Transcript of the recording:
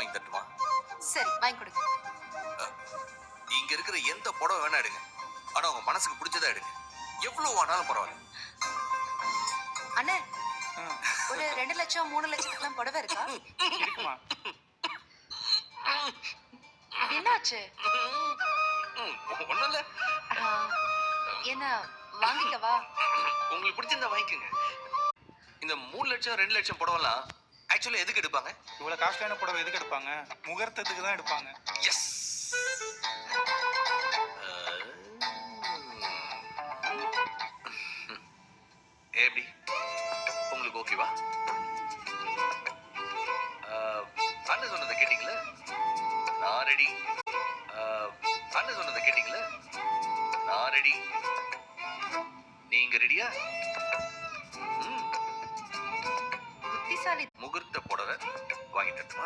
வாங்கி தட்டுமா? சரி வாங்கி கொடுங்க. இங்க இருக்கிற எந்த புடவை வேணா எடுங்க, ஆனா உங்க மனசுக்கு பிடிச்சதா எடுங்க. எவ்வளவு ஆனாலும் பரவாயில்ல. அண்ணே, ஒரு 2 லட்சம் 3 லட்சத்துக்குலாம் புடவை இருக்கா? இருக்குமா? என்னாச்சு? ஒண்ணும் இல்ல. ஆ, என்ன வாங்கிக்கவா? உங்களுக்கு பிடிச்சிருந்தா வாங்கிக்கோங்க. இந்த 3 லட்சம் 2 லட்சம் புடவெல்லாம் ஆக்சுவலி எதுக்கு எடுப்பாங்க? இவ்வளவு காஸ்ட்லியான புடவை எதுக்கு எடுப்பாங்க? முகூர்த்தத்துக்கு தான் எடுப்பாங்க. எஸ். எப்படி உங்களுக்கு ஓகேவா? அண்ணன் சொன்னதை கேட்டீங்களா? நான் ரெடி. அண்ணன் சொன்னதை கேட்டீங்களா? நான் ரெடி. நீங்க ரெடியா? புத்திசாலி. முகூர்த்த புடவை வாங்கி தட்டுமா?